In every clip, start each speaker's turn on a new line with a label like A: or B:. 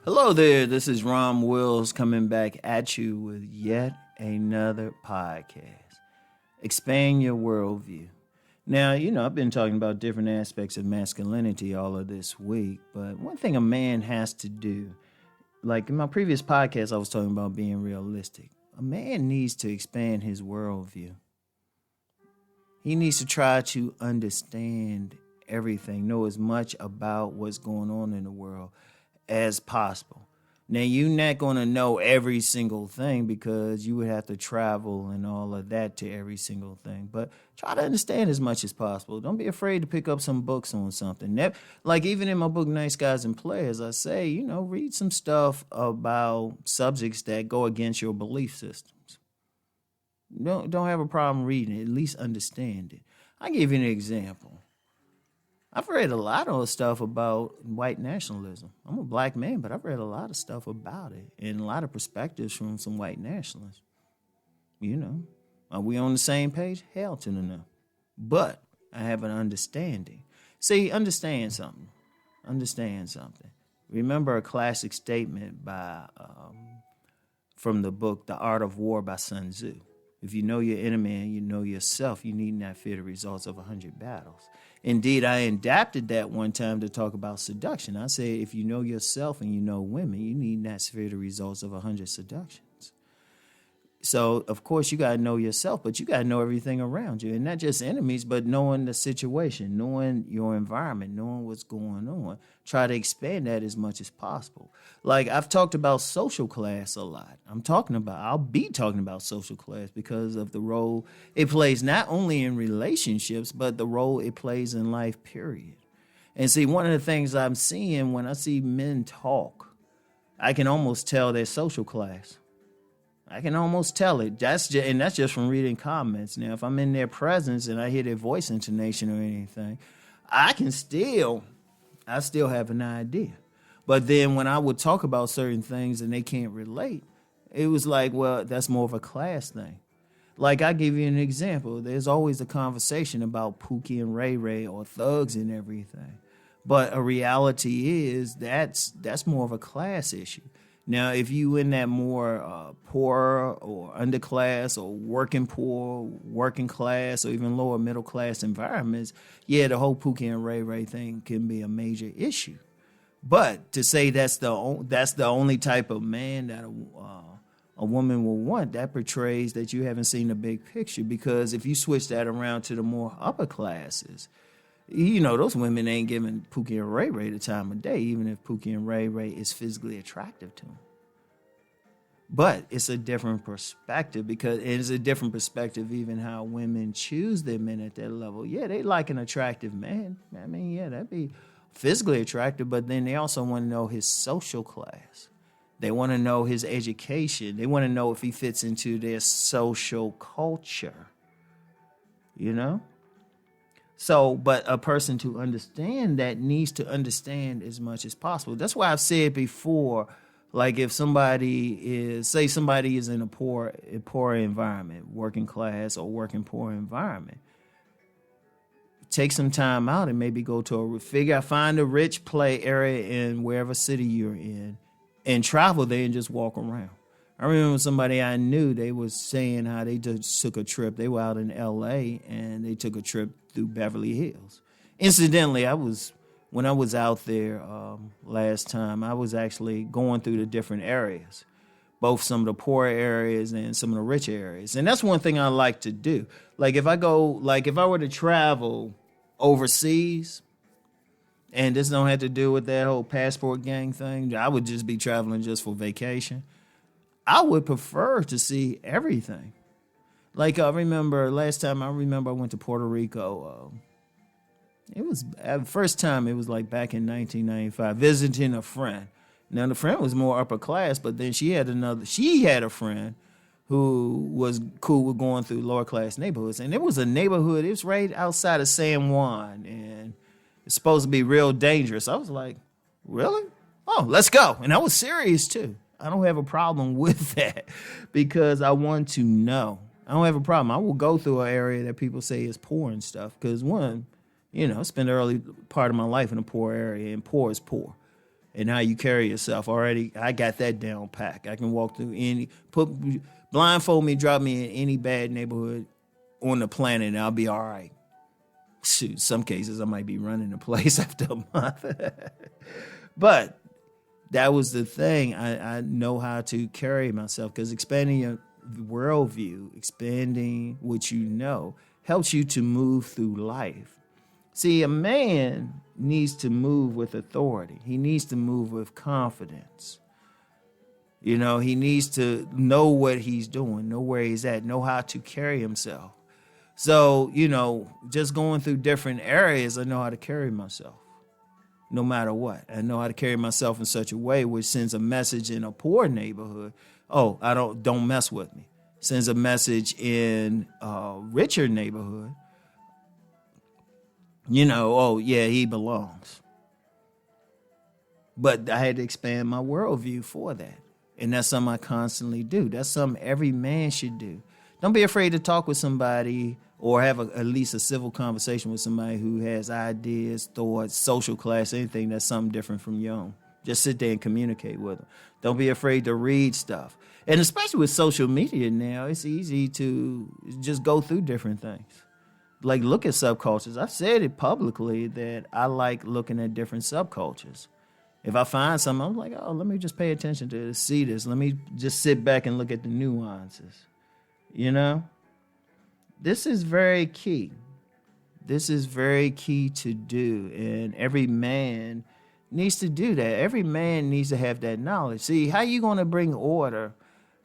A: Hello there, this is Rom Wills coming back at you with yet another podcast. Expand your worldview. Now, I've been talking about different aspects of masculinity all of this week, but one thing a man has to do, like in my previous podcast, I was talking about being realistic. A man needs to expand his worldview. He needs to try to understand everything, know as much about what's going on in the world as possible. Now, you're not going to know every single thing because you would have to travel and all of that to every single thing. But try to understand as much as possible. Don't be afraid to pick up some books on something. Like even in my book, Nice Guys and Players, I say, read some stuff about subjects that go against your belief systems. Don't have a problem reading it. At least understand it. I'll give you an example. I've read a lot of stuff about white nationalism. I'm a black man, but I've read a lot of stuff about it and a lot of perspectives from some white nationalists. Are we on the same page? Hell to the no. But I have an understanding. See, understand something. Remember a classic statement from the book The Art of War by Sun Tzu. If you know your enemy and you know yourself, you need not fear the results of 100 battles. Indeed, I adapted that one time to talk about seduction. I said, if you know yourself and you know women, you need not fear the results of 100 seductions. So, of course, you got to know yourself, but you got to know everything around you. And not just enemies, but knowing the situation, knowing your environment, knowing what's going on. Try to expand that as much as possible. Like, I've talked about social class a lot. I'll be talking about social class because of the role it plays not only in relationships, but the role it plays in life, period. And see, one of the things I'm seeing when I see men talk, I can almost tell their social class. I can almost tell it. That's just from reading comments. Now, if I'm in their presence and I hear their voice intonation or anything, I still have an idea. But then when I would talk about certain things and they can't relate, it was like, well, that's more of a class thing. Like, I give you an example. There's always a conversation about Pookie and Ray Ray or thugs and everything. But a reality is that's more of a class issue. Now, if you in that more poor or underclass or working poor, working class, or even lower middle class environments, yeah, the whole Pookie and Ray Ray thing can be a major issue. But to say that's the only type of man that a woman will want, that portrays that you haven't seen the big picture. Because if you switch that around to the more upper classes, those women ain't giving Pookie and Ray Ray the time of day, even if Pookie and Ray Ray is physically attractive to them. But it's a different perspective because it is a different perspective even how women choose their men at that level. Yeah, they like an attractive man. I mean, yeah, that'd be physically attractive, but then they also want to know his social class. They want to know his education. They want to know if he fits into their social culture, So, but a person to understand that needs to understand as much as possible. That's why I've said before, like if somebody is in a poor environment, working class or working poor environment, take some time out and maybe go to find a rich play area in wherever city you're in and travel there and just walk around. I remember somebody I knew, they was saying how they just took a trip. They were out in L.A. and they took a trip through Beverly Hills. Incidentally, when I was out there last time, I was actually going through the different areas, both some of the poor areas and some of the rich areas. And that's one thing I like to do. Like if I were to travel overseas, and this don't have to do with that whole passport gang thing, I would just be traveling just for vacation. I would prefer to see everything. Like I remember last time I went to Puerto Rico. It was first time it was like back in 1995, visiting a friend. Now the friend was more upper class, but then she had a friend who was cool with going through lower class neighborhoods. And it was a neighborhood, it was right outside of San Juan, and it's supposed to be real dangerous. I was like, really? Oh, let's go. And I was serious too. I don't have a problem with that because I want to know. I don't have a problem. I will go through an area that people say is poor and stuff because, one, I spent the early part of my life in a poor area, and poor is poor. and how you carry yourself. Already, I got that down pack. I can walk through blindfold me, drop me in any bad neighborhood on the planet, and I'll be all right. Shoot, some cases I might be running the place after a month. But that was the thing. I know how to carry myself, because expanding your worldview, expanding what you know, helps you to move through life. See, a man needs to move with authority. He needs to move with confidence. You know, he needs to know what he's doing, know where he's at, know how to carry himself. So, you know, just going through different areas, I know how to carry myself, no matter what. I know how to carry myself in such a way which sends a message in a poor neighborhood. Oh, don't mess with me. Sends a message in a richer neighborhood. You know, oh, yeah, he belongs. But I had to expand my worldview for that. And that's something I constantly do. That's something every man should do. Don't be afraid to talk with somebody or have at least a civil conversation with somebody who has ideas, thoughts, social class, anything that's something different from your own. Just sit there and communicate with them. Don't be afraid to read stuff. And especially with social media now, it's easy to just go through different things. Like, look at subcultures. I've said it publicly that I like looking at different subcultures. If I find something, I'm like, oh, let me just pay attention to this, see this. Let me just sit back and look at the nuances. You know? This is very key. This is very key to do. And every man needs to do that. Every man needs to have that knowledge. See, how you going to bring order?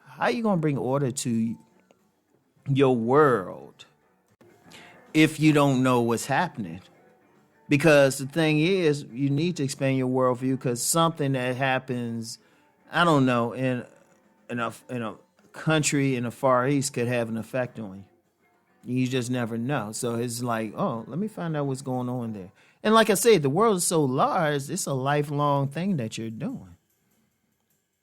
A: How are you going to bring order to your world if you don't know what's happening? Because the thing is, you need to expand your worldview, because something that happens, I don't know, in a country in the Far East could have an effect on you. You just never know. So it's like, oh, let me find out what's going on there. And like I said, the world is so large, it's a lifelong thing that you're doing.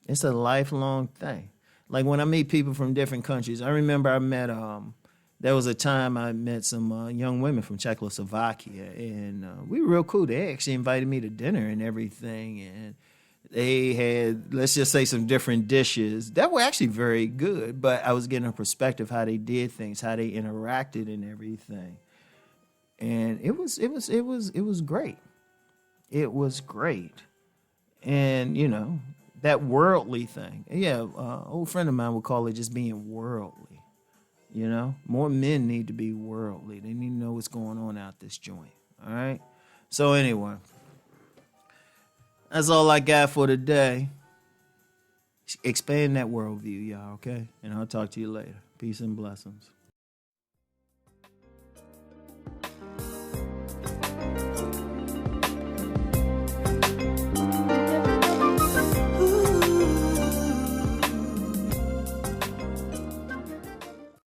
A: It's a lifelong thing. Like when I meet people from different countries, I remember I met, there was a time I met some young women from Czechoslovakia, and we were real cool. They actually invited me to dinner and everything, and they had, let's just say, some different dishes that were actually very good, but I was getting a perspective how they did things, how they interacted and everything. And it was great. It was great. And, you know, that worldly thing. Yeah, an old friend of mine would call it just being worldly. You know, more men need to be worldly. They need to know what's going on out this joint. All right. So anyway, that's all I got for today. Expand that worldview, y'all. Okay. And I'll talk to you later. Peace and blessings.